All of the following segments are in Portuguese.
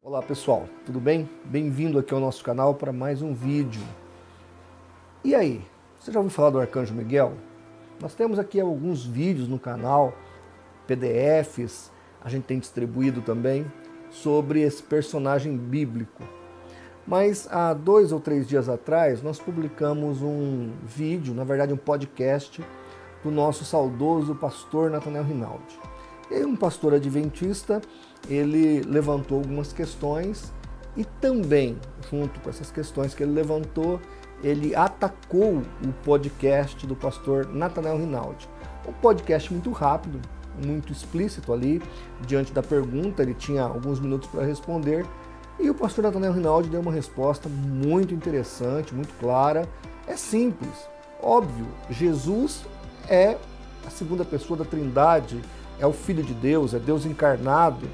Olá pessoal, tudo bem? Bem-vindo aqui ao nosso canal para mais um vídeo. E aí, você já ouviu falar do Arcanjo Miguel? Nós temos aqui alguns vídeos no canal, PDFs, a gente tem distribuído também, sobre esse personagem bíblico. Mas há 2 ou 3 dias atrás nós publicamos um vídeo, na verdade um podcast, do nosso saudoso pastor Nathanael Rinaldi. E aí um pastor adventista, ele levantou algumas questões e também, junto com essas questões que ele levantou, ele atacou o podcast do pastor Nathanael Rinaldi. Um podcast muito rápido, muito explícito ali, diante da pergunta, ele tinha alguns minutos para responder, e o pastor Nathanael Rinaldi deu uma resposta muito interessante, muito clara. É simples, óbvio, Jesus é a segunda pessoa da Trindade, é o Filho de Deus, é Deus encarnado,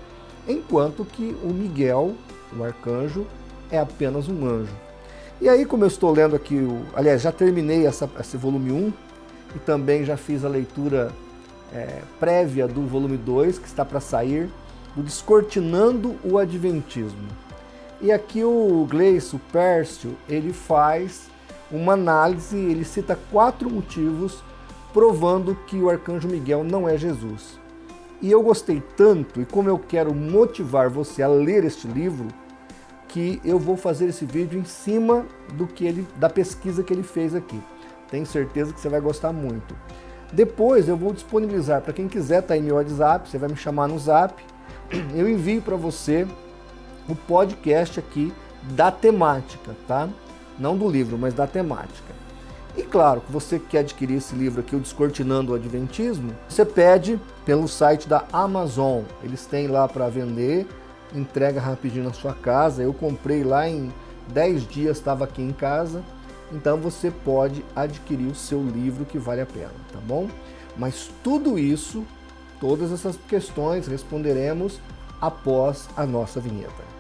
enquanto que o Miguel, o arcanjo, é apenas um anjo. E aí, como eu estou lendo aqui, aliás, já terminei esse volume 1 e também já fiz a leitura prévia do volume 2, que está para sair, do Descortinando o Adventismo. E aqui o Gleison Pércio, ele faz uma análise, ele cita 4 motivos provando que o arcanjo Miguel não é Jesus. E eu gostei tanto, e como eu quero motivar você a ler este livro, que eu vou fazer esse vídeo em cima da pesquisa que ele fez aqui. Tenho certeza que você vai gostar muito. Depois eu vou disponibilizar para quem quiser, tá em meu WhatsApp, você vai me chamar no Zap, eu envio para você o podcast aqui da temática, tá? Não do livro, mas da temática. E claro, que você que quer adquirir esse livro aqui, o Descortinando o Adventismo, você pede pelo site da Amazon. Eles têm lá para vender, entrega rapidinho na sua casa. Eu comprei lá em 10 dias, estava aqui em casa. Então você pode adquirir o seu livro que vale a pena, tá bom? Mas tudo isso, todas essas questões responderemos após a nossa vinheta.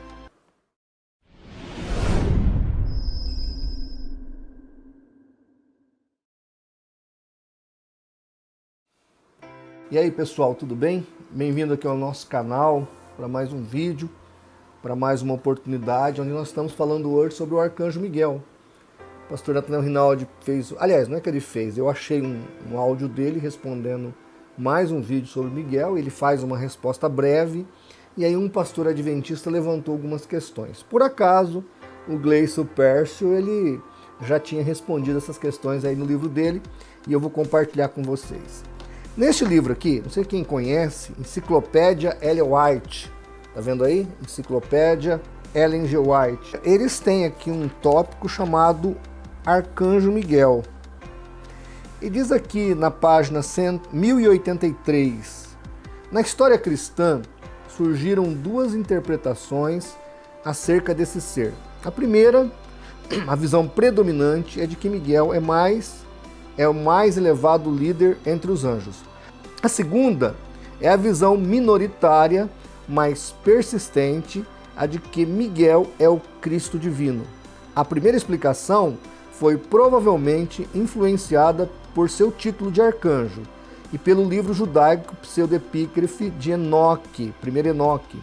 E aí pessoal, tudo bem? Bem-vindo aqui ao nosso canal para mais um vídeo, para mais uma oportunidade, onde nós estamos falando hoje sobre o Arcanjo Miguel. O pastor Nathanael Rinaldi fez, aliás, não é que ele fez, eu achei um áudio dele respondendo mais um vídeo sobre Miguel, ele faz uma resposta breve, e aí um pastor adventista levantou algumas questões. Por acaso, o Gleison Pércio, ele já tinha respondido essas questões aí no livro dele, e eu vou compartilhar com vocês. Neste livro aqui, não sei quem conhece, Enciclopédia Ellen White, tá vendo aí? Enciclopédia Ellen G. White. Eles têm aqui um tópico chamado Arcanjo Miguel. E diz aqui na página 1083, na história cristã surgiram 2 interpretações acerca desse ser. A primeira, a visão predominante é de que Miguel é o mais elevado líder entre os anjos. A segunda é a visão minoritária, mas persistente, a de que Miguel é o Cristo divino. A primeira explicação foi provavelmente influenciada por seu título de arcanjo e pelo livro judaico pseudepígrafe de Enoque, 1 Enoque,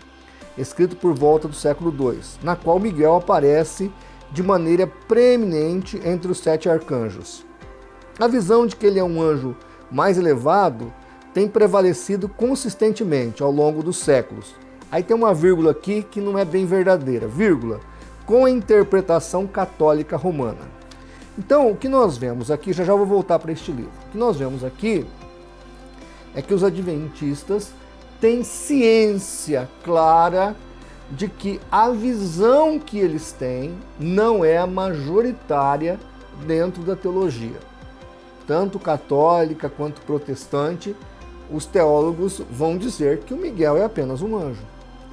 escrito por volta do século II, na qual Miguel aparece de maneira preeminente entre os 7 arcanjos. A visão de que ele é um anjo mais elevado tem prevalecido consistentemente ao longo dos séculos. Aí tem uma vírgula aqui que não é bem verdadeira, vírgula, com a interpretação católica romana. Então, o que nós vemos aqui, já vou voltar para este livro, o que nós vemos aqui é que os adventistas têm ciência clara de que a visão que eles têm não é a majoritária dentro da teologia. Tanto católica quanto protestante, os teólogos vão dizer que o Miguel é apenas um anjo.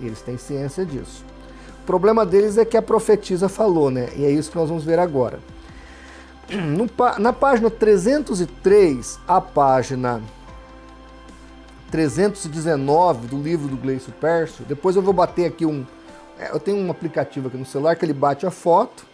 Eles têm ciência disso. O problema deles é que a profetisa falou, né? E é isso que nós vamos ver agora. Na página 303, a página 319 do livro do Gleison Pércio, depois eu vou bater aqui eu tenho um aplicativo aqui no celular que ele bate a foto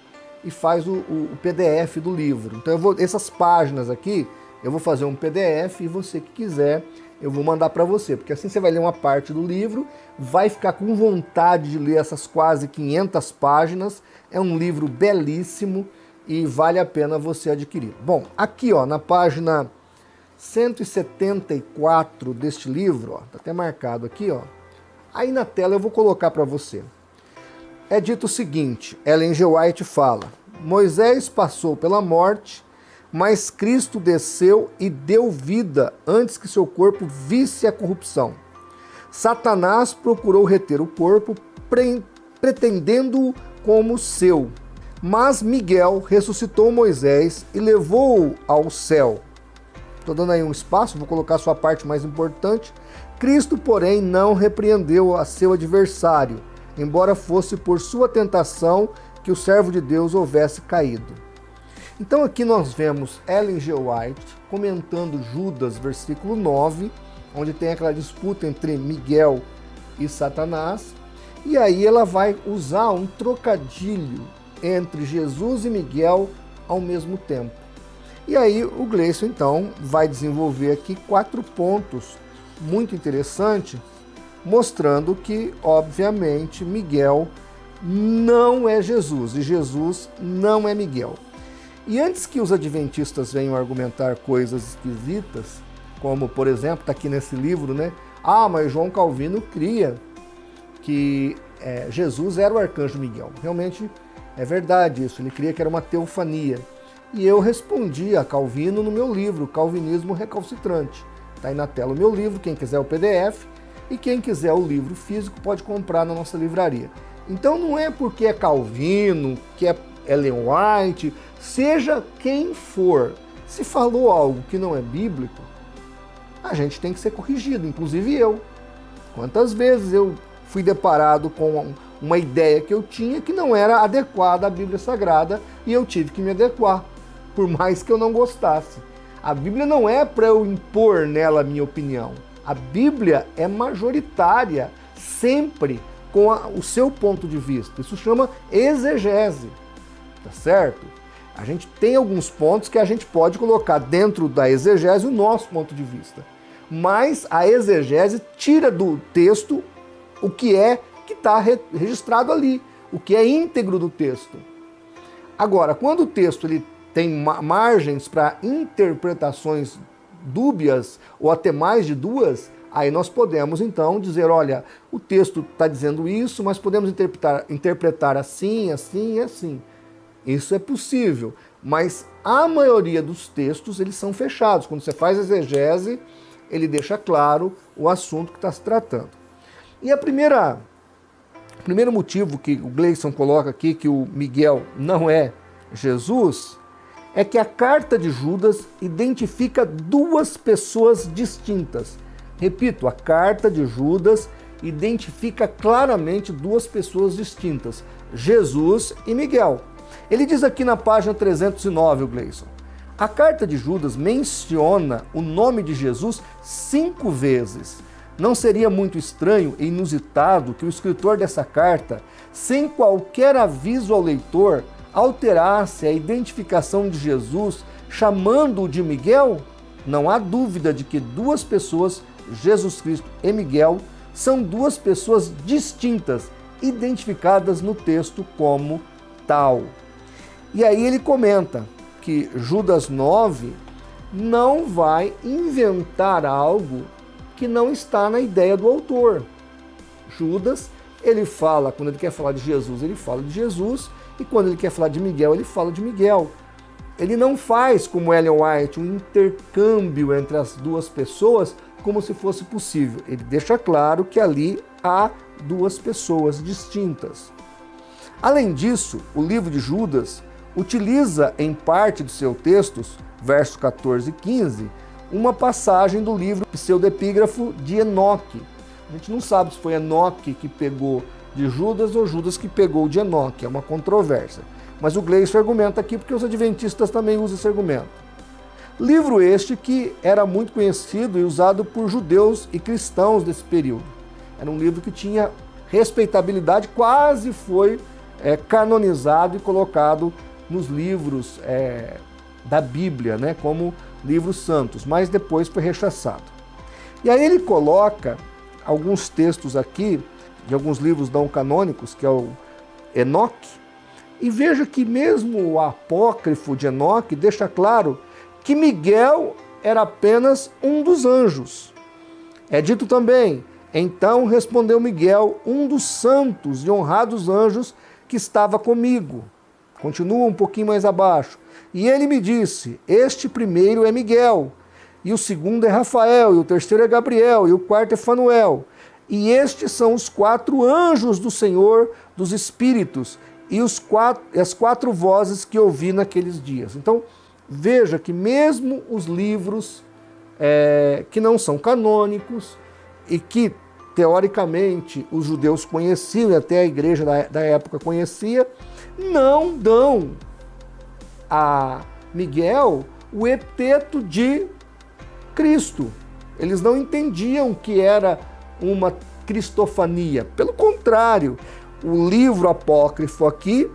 e faz o PDF do livro. Então essas páginas aqui, eu vou fazer um PDF e você que quiser, eu vou mandar para você, porque assim você vai ler uma parte do livro, vai ficar com vontade de ler essas quase 500 páginas. É um livro belíssimo e vale a pena você adquirir. Bom, aqui ó, na página 174 deste livro, ó, tá até marcado aqui, ó. Aí na tela eu vou colocar para você. É dito o seguinte, Ellen G. White fala: Moisés passou pela morte, mas Cristo desceu e deu vida antes que seu corpo visse a corrupção. Satanás procurou reter o corpo, pretendendo-o como seu. Mas Miguel ressuscitou Moisés e levou-o ao céu. Estou dando aí um espaço, vou colocar a sua parte mais importante. Cristo, porém, não repreendeu a seu adversário, embora fosse por sua tentação que o servo de Deus houvesse caído. Então aqui nós vemos Ellen G. White comentando Judas, versículo 9, onde tem aquela disputa entre Miguel e Satanás, e aí ela vai usar um trocadilho entre Jesus e Miguel ao mesmo tempo. E aí o Gleison então vai desenvolver aqui 4 pontos muito interessantes, mostrando que, obviamente, Miguel não é Jesus e Jesus não é Miguel. E antes que os adventistas venham argumentar coisas esquisitas, como, por exemplo, está aqui nesse livro, né? Ah, mas João Calvino cria que Jesus era o arcanjo Miguel. Realmente é verdade isso, ele cria que era uma teofania. E eu respondi a Calvino no meu livro, Calvinismo Recalcitrante. Está aí na tela o meu livro, quem quiser o PDF, e quem quiser o livro físico pode comprar na nossa livraria. Então não é porque é Calvino, que é Ellen White, seja quem for, se falou algo que não é bíblico, a gente tem que ser corrigido, inclusive eu. Quantas vezes eu fui deparado com uma ideia que eu tinha que não era adequada à Bíblia Sagrada e eu tive que me adequar, por mais que eu não gostasse. A Bíblia não é para eu impor nela a minha opinião. A Bíblia é majoritária, sempre com o seu ponto de vista. Isso chama exegese, tá certo? A gente tem alguns pontos que a gente pode colocar dentro da exegese o nosso ponto de vista. Mas a exegese tira do texto o que está registrado ali, o que é íntegro do texto. Agora, quando o texto ele tem margens para interpretações dúbias ou até mais de duas, aí nós podemos então dizer, olha, o texto está dizendo isso, mas podemos interpretar assim, assim e assim. Isso é possível, mas a maioria dos textos eles são fechados. Quando você faz exegese, ele deixa claro o assunto que está se tratando. E o primeiro motivo que o Gleison coloca aqui, que o Miguel não é Jesus, é que a carta de Judas identifica 2 pessoas distintas. Repito, a carta de Judas identifica claramente 2 pessoas distintas, Jesus e Miguel. Ele diz aqui na página 309, o Gleison: a carta de Judas menciona o nome de Jesus 5 vezes. Não seria muito estranho e inusitado que o escritor dessa carta, sem qualquer aviso ao leitor, alterasse a identificação de Jesus, chamando-o de Miguel? Não há dúvida de que 2 pessoas, Jesus Cristo e Miguel, são 2 pessoas distintas, identificadas no texto como tal. E aí ele comenta que Judas 9 não vai inventar algo que não está na ideia do autor. Judas, ele fala, quando ele quer falar de Jesus, ele fala de Jesus, e quando ele quer falar de Miguel, ele fala de Miguel. Ele não faz, como Ellen White, um intercâmbio entre as 2 pessoas como se fosse possível. Ele deixa claro que ali há 2 pessoas distintas. Além disso, o livro de Judas utiliza em parte de seus textos, versos 14 e 15, uma passagem do livro pseudepígrafo de Enoque. A gente não sabe se foi Enoque que pegou de Judas ou Judas que pegou de Enoque, é uma controvérsia. Mas o Gleison argumenta aqui porque os adventistas também usam esse argumento. Livro este que era muito conhecido e usado por judeus e cristãos desse período. Era um livro que tinha respeitabilidade, quase foi canonizado e colocado nos livros da Bíblia, né, como livros santos, mas depois foi rechaçado. E aí ele coloca alguns textos aqui, de alguns livros não canônicos, que é o Enoque, e veja que mesmo o apócrifo de Enoque deixa claro que Miguel era apenas um dos anjos. É dito também, então respondeu Miguel, um dos santos e honrados anjos que estava comigo. Continua um pouquinho mais abaixo. E ele me disse, este primeiro é Miguel, e o segundo é Rafael, e o terceiro é Gabriel, e o quarto é Fanuel. E estes são os 4 anjos do Senhor dos Espíritos, e as 4 vozes que ouvi naqueles dias. Então, veja que mesmo os livros que não são canônicos e que, teoricamente, os judeus conheciam e até a igreja da época conhecia, não dão a Miguel o epíteto de Cristo. Eles não entendiam que era uma cristofania. Pelo contrário, o livro apócrifo aqui,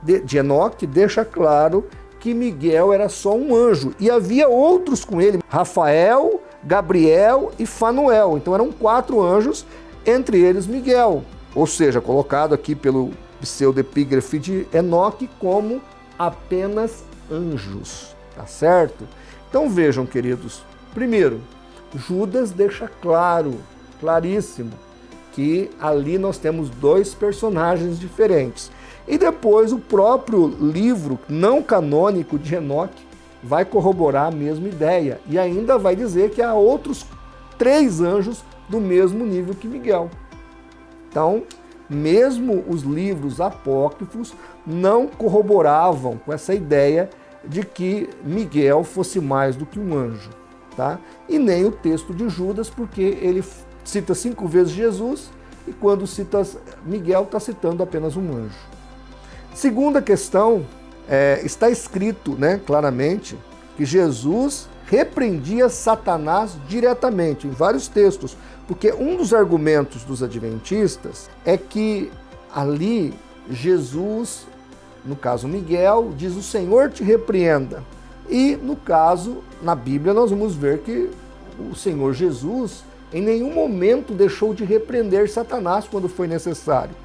de Enoque, deixa claro que Miguel era só um anjo. E havia outros com ele, Rafael, Gabriel e Fanuel. Então eram 4 anjos, entre eles Miguel. Ou seja, colocado aqui pelo pseudepígrafe de Enoque como apenas anjos. Tá certo? Então vejam, queridos. Primeiro, Judas deixa claro, claríssimo, que ali nós temos 2 personagens diferentes. E depois o próprio livro não canônico de Enoque vai corroborar a mesma ideia e ainda vai dizer que há outros 3 anjos do mesmo nível que Miguel. Então, mesmo os livros apócrifos não corroboravam com essa ideia de que Miguel fosse mais do que um anjo, tá? E nem o texto de Judas, porque ele cita 5 vezes Jesus e quando cita Miguel está citando apenas um anjo. Segunda questão, está escrito, claramente que Jesus repreendia Satanás diretamente em vários textos, porque um dos argumentos dos adventistas é que ali Jesus, no caso Miguel, diz o Senhor te repreenda. E no caso, na Bíblia, nós vamos ver que o Senhor Jesus em nenhum momento deixou de repreender Satanás quando foi necessário.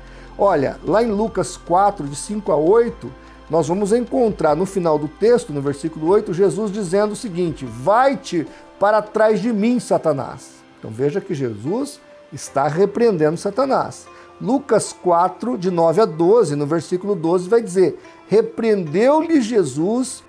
Olha, lá em Lucas 4, de 5 a 8, nós vamos encontrar no final do texto, no versículo 8, Jesus dizendo o seguinte, vai-te para trás de mim, Satanás. Então veja que Jesus está repreendendo Satanás. Lucas 4, de 9 a 12, no versículo 12, vai dizer, repreendeu-lhe Jesus, :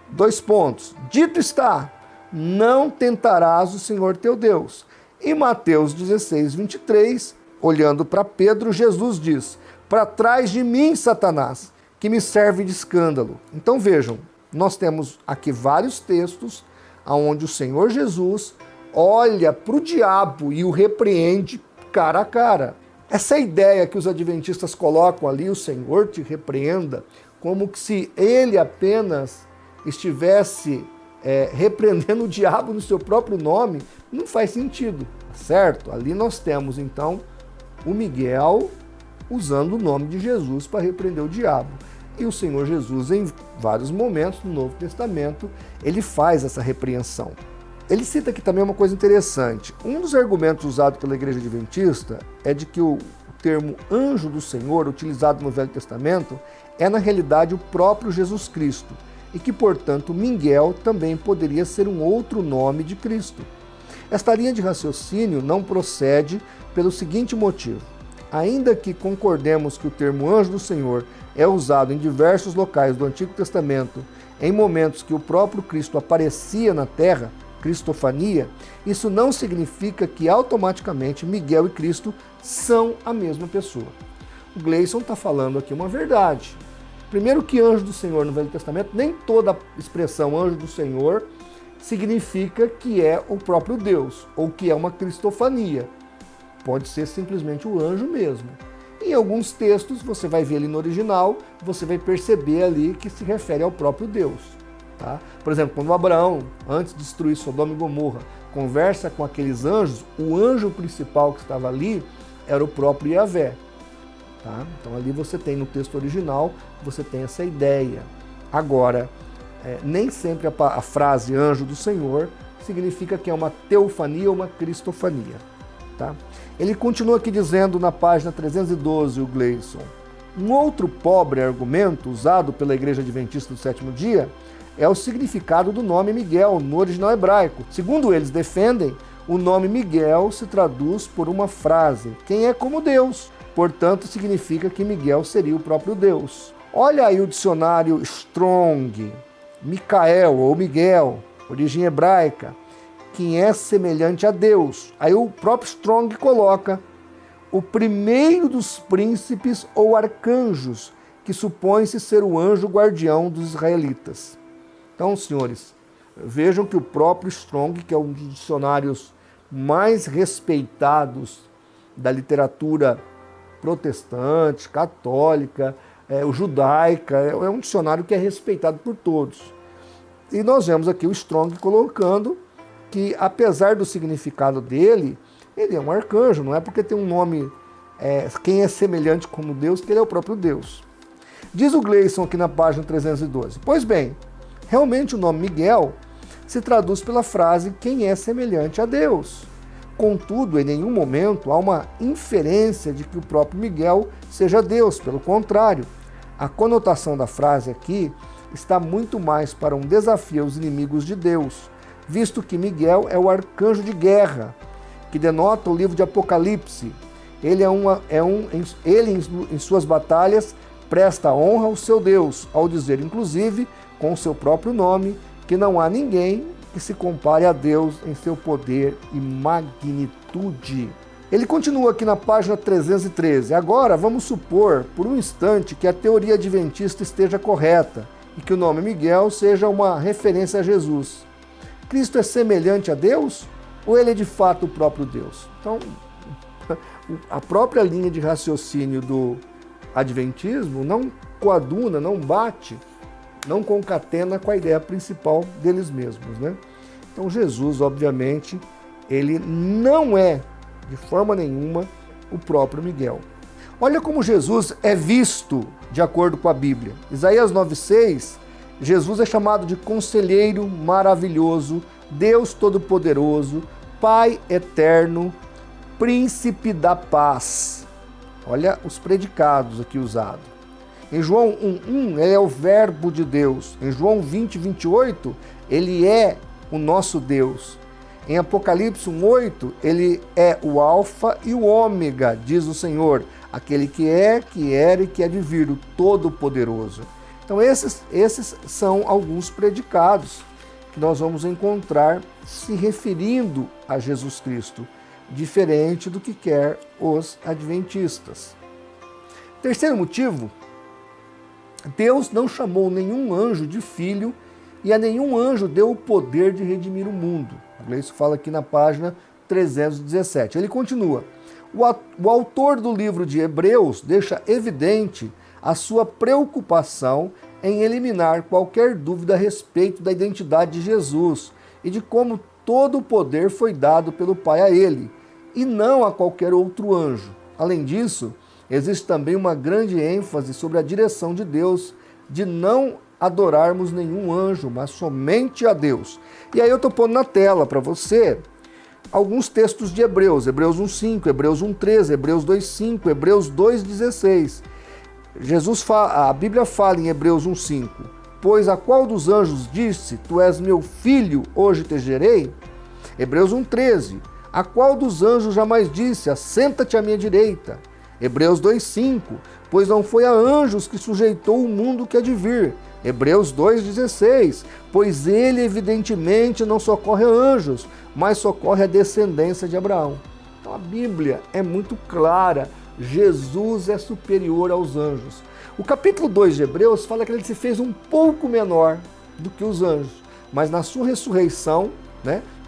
dito está, não tentarás o Senhor teu Deus. Em Mateus 16, 23, olhando para Pedro, Jesus diz, para trás de mim, Satanás, que me serve de escândalo. Então vejam, nós temos aqui vários textos onde o Senhor Jesus olha para o diabo e o repreende cara a cara. Essa ideia que os adventistas colocam ali, o Senhor te repreenda, como que se ele apenas estivesse repreendendo o diabo no seu próprio nome, não faz sentido, certo? Ali nós temos então o Miguel usando o nome de Jesus para repreender o diabo. E o Senhor Jesus, em vários momentos no Novo Testamento, ele faz essa repreensão. Ele cita aqui também uma coisa interessante. Um dos argumentos usados pela Igreja Adventista é de que o termo anjo do Senhor, utilizado no Velho Testamento, é na realidade o próprio Jesus Cristo, e que, portanto, Miguel também poderia ser um outro nome de Cristo. Esta linha de raciocínio não procede pelo seguinte motivo. Ainda que concordemos que o termo anjo do Senhor é usado em diversos locais do Antigo Testamento, em momentos que o próprio Cristo aparecia na terra, cristofania, isso não significa que automaticamente Miguel e Cristo são a mesma pessoa. O Gleison está falando aqui uma verdade. Primeiro que anjo do Senhor no Velho Testamento, nem toda expressão anjo do Senhor significa que é o próprio Deus, ou que é uma cristofania. Pode ser simplesmente o anjo mesmo. Em alguns textos, você vai ver ali no original, você vai perceber ali que se refere ao próprio Deus. Tá? Por exemplo, quando Abraão, antes de destruir Sodoma e Gomorra, conversa com aqueles anjos, o anjo principal que estava ali era o próprio Yahvé. Tá? Então ali você tem no texto original, você tem essa ideia. Agora, nem sempre a frase anjo do Senhor significa que é uma teofania ou uma cristofania. Tá? Ele continua aqui dizendo na página 312, o Gleison: um outro pobre argumento usado pela Igreja Adventista do Sétimo Dia é o significado do nome Miguel no original hebraico. Segundo eles defendem, o nome Miguel se traduz por uma frase: quem é como Deus? Portanto, significa que Miguel seria o próprio Deus. Olha aí o dicionário Strong, Micael ou Miguel, origem hebraica, quem é semelhante a Deus. Aí o próprio Strong coloca o primeiro dos príncipes ou arcanjos, que supõe-se ser o anjo guardião dos israelitas. Então, senhores, vejam que o próprio Strong, que é um dos dicionários mais respeitados da literatura protestante, católica, o judaica, é um dicionário que é respeitado por todos. E nós vemos aqui o Strong colocando que, apesar do significado dele, ele é um arcanjo, não é porque tem um nome, quem é semelhante como Deus, que ele é o próprio Deus. Diz o Gleison aqui na página 312. Pois bem, realmente o nome Miguel se traduz pela frase quem é semelhante a Deus. Contudo, em nenhum momento há uma inferência de que o próprio Miguel seja Deus. Pelo contrário, a conotação da frase aqui está muito mais para um desafio aos inimigos de Deus, visto que Miguel é o arcanjo de guerra, que denota o livro de Apocalipse. Ele em suas batalhas presta honra ao seu Deus, ao dizer, inclusive, com o seu próprio nome, que não há ninguém que se compare a Deus em seu poder e magnitude. Ele continua aqui na página 313. Agora, vamos supor, por um instante, que a teoria adventista esteja correta e que o nome Miguel seja uma referência a Jesus. Cristo é semelhante a Deus ou ele é de fato o próprio Deus? Então, a própria linha de raciocínio do adventismo não coaduna, não bate, não concatena com a ideia principal deles mesmos, né? Então Jesus, obviamente, ele não é, de forma nenhuma, o próprio Miguel. Olha como Jesus é visto de acordo com a Bíblia. Isaías 9,6, Jesus é chamado de Conselheiro Maravilhoso, Deus Todo-Poderoso, Pai Eterno, Príncipe da Paz. Olha os predicados aqui usados. Em João 1,1, ele é o Verbo de Deus. Em João 20:28, ele é o nosso Deus. Em Apocalipse 1,8, ele é o Alfa e o Ômega, diz o Senhor, aquele que é, que era e que há de vir, o Todo-Poderoso. Então esses são alguns predicados que nós vamos encontrar se referindo a Jesus Cristo, diferente do que quer os adventistas. Terceiro motivo, Deus não chamou nenhum anjo de filho e a nenhum anjo deu o poder de redimir o mundo. Isso fala aqui na página 317. Ele continua. O autor do livro de Hebreus deixa evidente a sua preocupação em eliminar qualquer dúvida a respeito da identidade de Jesus e de como todo o poder foi dado pelo Pai a ele, e não a qualquer outro anjo. Além disso, existe também uma grande ênfase sobre a direção de Deus de não adorarmos nenhum anjo, mas somente a Deus. E aí eu estou pondo na tela para você alguns textos de Hebreus. Hebreus 1,5, Hebreus 1,13, Hebreus 2,5, Hebreus 2,16. A Bíblia fala em Hebreus 1,5, pois a qual dos anjos disse, tu és meu filho, hoje te gerei? Hebreus 1,13, a qual dos anjos jamais disse, assenta-te à minha direita? Hebreus 2,5, pois não foi a anjos que sujeitou o mundo que há de vir. Hebreus 2,16, pois ele evidentemente não socorre a anjos, mas socorre a descendência de Abraão. Então a Bíblia é muito clara, Jesus é superior aos anjos. O capítulo 2 de Hebreus fala que ele se fez um pouco menor do que os anjos, mas na sua ressurreição,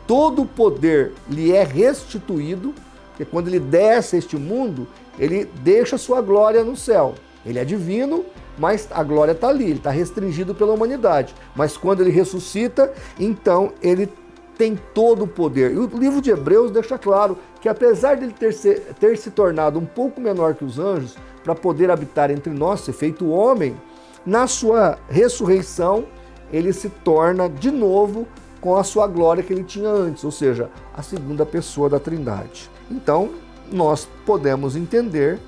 todo o poder lhe é restituído, porque quando ele desce a este mundo, ele deixa sua glória no céu. Ele é divino, mas a glória está ali, ele está restringido pela humanidade. Mas quando ele ressuscita, então ele tem todo o poder. E o livro de Hebreus deixa claro que apesar de ele ter se tornado um pouco menor que os anjos, para poder habitar entre nós, ser feito homem, na sua ressurreição, ele se torna de novo com a sua glória que ele tinha antes, ou seja, a segunda pessoa da Trindade. Então, nós podemos entender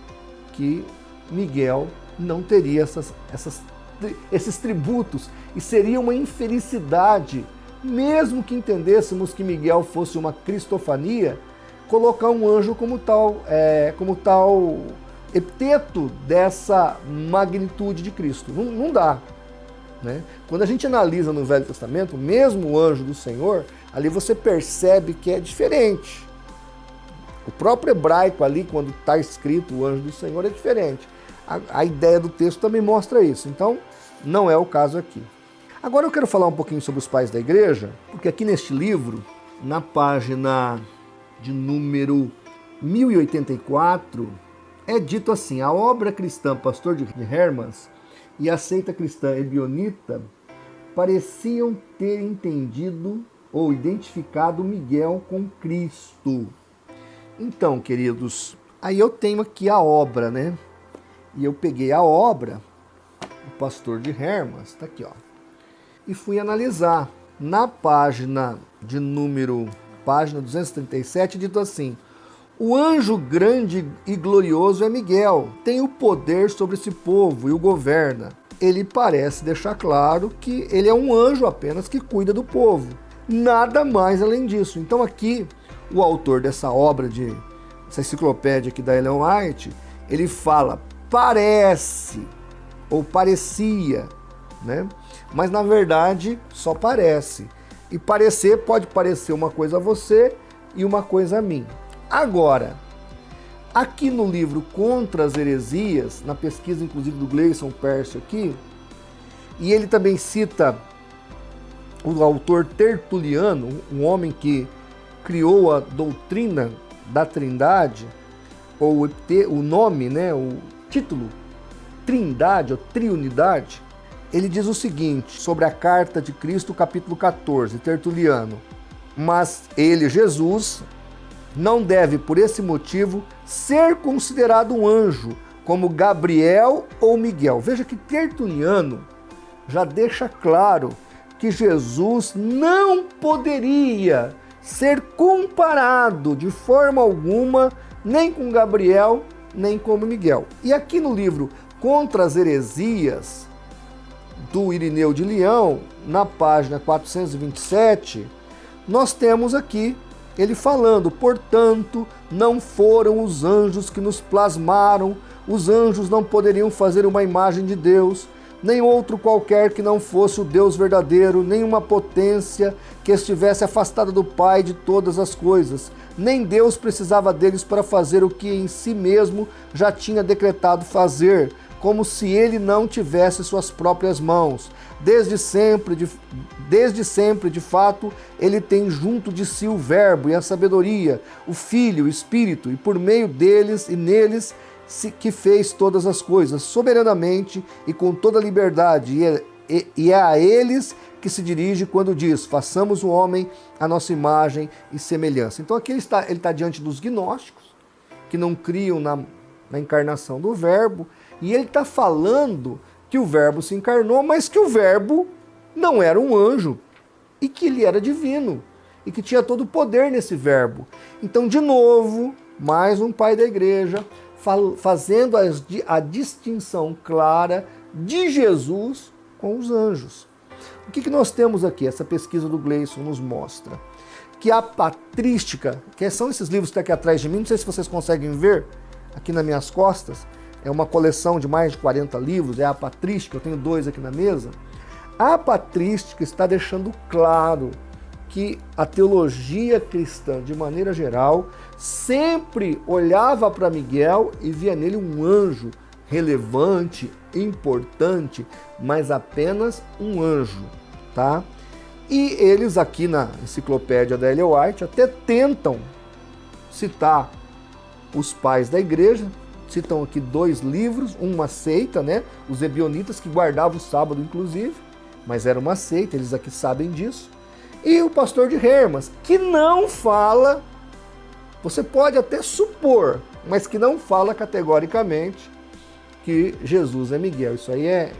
que Miguel não teria esses tributos e seria uma infelicidade, mesmo que entendêssemos que Miguel fosse uma cristofania, colocar um anjo como tal epiteto dessa magnitude de Cristo. Não dá. Né? Quando a gente analisa no Velho Testamento, mesmo o anjo do Senhor, ali você percebe que é diferente. O próprio hebraico ali, quando está escrito o anjo do Senhor, é diferente. A ideia do texto também mostra isso. Então, não é o caso aqui. Agora eu quero falar um pouquinho sobre os pais da igreja, porque aqui neste livro, na página de número 1084, é dito assim: a obra cristã Pastor de Hermas e a seita cristã ebionita pareciam ter entendido ou identificado Miguel com Cristo. Então, queridos, aí eu tenho aqui a obra, né? E eu peguei a obra, o Pastor de Hermas, está aqui, ó, e fui analisar. Na página de número, página 237, dito assim: o anjo grande e glorioso é Miguel, tem o poder sobre esse povo e o governa. Ele parece deixar claro que ele é um anjo apenas que cuida do povo. Nada mais além disso. Então aqui, o autor dessa obra, essa enciclopédia aqui da Ellen White, ele fala parece, ou parecia, né? Mas na verdade só parece. E parecer pode parecer uma coisa a você e uma coisa a mim. Agora, aqui no livro Contra as Heresias, na pesquisa inclusive do Gleison Pércio aqui, e ele também cita o autor Tertuliano, um homem que criou a doutrina da Trindade, ou o nome, né, o título Trindade ou Triunidade. Ele diz o seguinte sobre a carta de Cristo, capítulo 14, Tertuliano: mas ele, Jesus, não deve, por esse motivo, ser considerado um anjo, como Gabriel ou Miguel. Veja que Tertuliano já deixa claro que Jesus não poderia ser comparado de forma alguma nem com Gabriel, nem com Miguel. E aqui no livro Contra as Heresias, do Irineu de Leão, na página 427, nós temos aqui ele falando: portanto, não foram os anjos que nos plasmaram, os anjos não poderiam fazer uma imagem de Deus, nem outro qualquer que não fosse o Deus verdadeiro, nem uma potência que estivesse afastada do Pai de todas as coisas. Nem Deus precisava deles para fazer o que em si mesmo já tinha decretado fazer, como se ele não tivesse suas próprias mãos. Desde sempre, de fato, ele tem junto de si o Verbo e a sabedoria, o Filho, o Espírito, e por meio deles e neles que fez todas as coisas, soberanamente e com toda liberdade, e é a eles que se dirige quando diz: façamos o homem à nossa imagem e semelhança. Então aqui ele está diante dos gnósticos, que não criam na encarnação do Verbo, e ele está falando que o Verbo se encarnou, mas que o Verbo não era um anjo, e que ele era divino, e que tinha todo o poder nesse Verbo. Então, de novo, mais um pai da igreja, fazendo a distinção clara de Jesus com os anjos. O que nós temos aqui? Essa pesquisa do Gleison nos mostra que a patrística, que são esses livros que estão aqui atrás de mim, não sei se vocês conseguem ver, aqui nas minhas costas, é uma coleção de mais de 40 livros, é a patrística, eu tenho 2 aqui na mesa. A patrística está deixando claro que a teologia cristã, de maneira geral, sempre olhava para Miguel e via nele um anjo relevante, importante, mas apenas um anjo, tá? E eles aqui na enciclopédia da Ellen White até tentam citar os pais da igreja, citam aqui 2 livros, uma seita, né? Os ebionitas, que guardavam o sábado, inclusive, mas era uma seita, eles aqui sabem disso. E o Pastor de Hermas, que não fala, você pode até supor, mas que não fala categoricamente que Jesus é Miguel. Isso aí é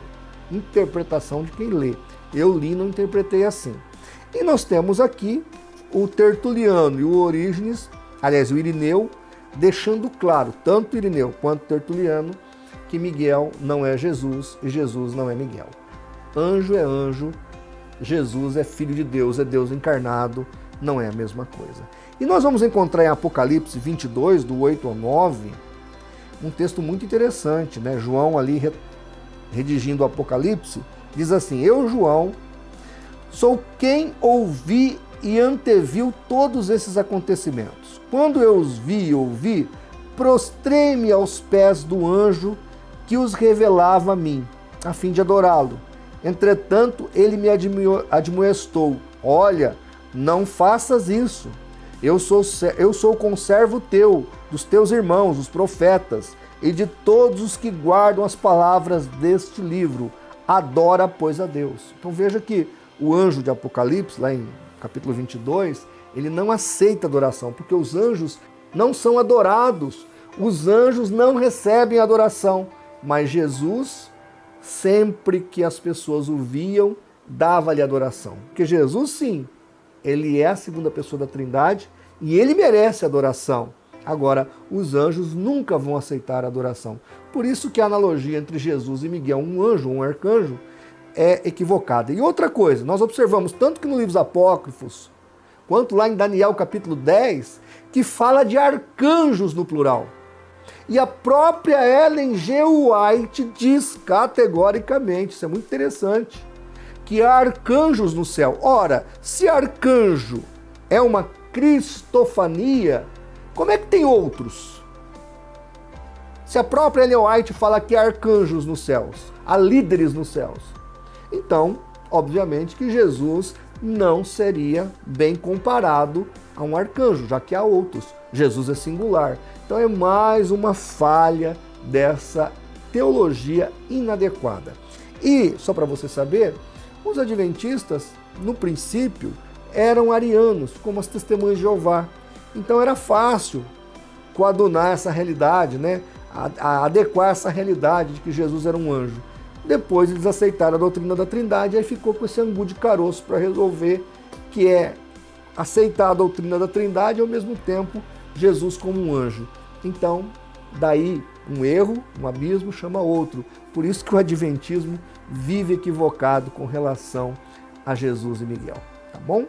interpretação de quem lê. Eu li e não interpretei assim. E nós temos aqui o Tertuliano e o Orígenes, aliás, o Irineu, deixando claro, tanto Irineu quanto Tertuliano, que Miguel não é Jesus e Jesus não é Miguel. Anjo é anjo, Jesus é filho de Deus, é Deus encarnado, não é a mesma coisa. E nós vamos encontrar em Apocalipse 22, do 8 ao 9, um texto muito interessante, né? João ali redigindo o Apocalipse, diz assim: eu, João, sou quem ouvi e anteviu todos esses acontecimentos. Quando eu os vi e ouvi, prostrei-me aos pés do anjo que os revelava a mim, a fim de adorá-lo. Entretanto, ele me admoestou: olha, não faças isso. Eu sou conservo teu, dos teus irmãos, os profetas, e de todos os que guardam as palavras deste livro. Adora, pois, a Deus. Então veja que o anjo de Apocalipse, lá em capítulo 22, ele não aceita adoração, porque os anjos não são adorados. Os anjos não recebem adoração, mas Jesus, sempre que as pessoas o viam, dava-lhe adoração. Porque Jesus, sim, ele é a segunda pessoa da Trindade e ele merece adoração. Agora, os anjos nunca vão aceitar adoração. Por isso que a analogia entre Jesus e Miguel, um anjo, um arcanjo, é equivocada. E outra coisa, nós observamos tanto que nos livros apócrifos, quanto lá em Daniel capítulo 10, que fala de arcanjos no plural. E a própria Ellen G. White diz categoricamente, isso é muito interessante, que há arcanjos no céu. Ora, se arcanjo é uma cristofania, como é que tem outros? Se a própria Ellen White fala que há arcanjos nos céus, há líderes nos céus, então, obviamente que Jesus não seria bem comparado a um arcanjo, já que há outros. Jesus é singular. Então é mais uma falha dessa teologia inadequada. E, só para você saber, os adventistas, no princípio, eram arianos, como as testemunhas de Jeová. Então era fácil coadunar essa realidade, né? Adequar essa realidade de que Jesus era um anjo. Depois eles aceitaram a doutrina da Trindade e aí ficou com esse angu de caroço para resolver, que é aceitar a doutrina da Trindade e ao mesmo tempo Jesus como um anjo. Então, daí um erro, um abismo chama outro. Por isso que o adventismo vive equivocado com relação a Jesus e Miguel. Tá bom?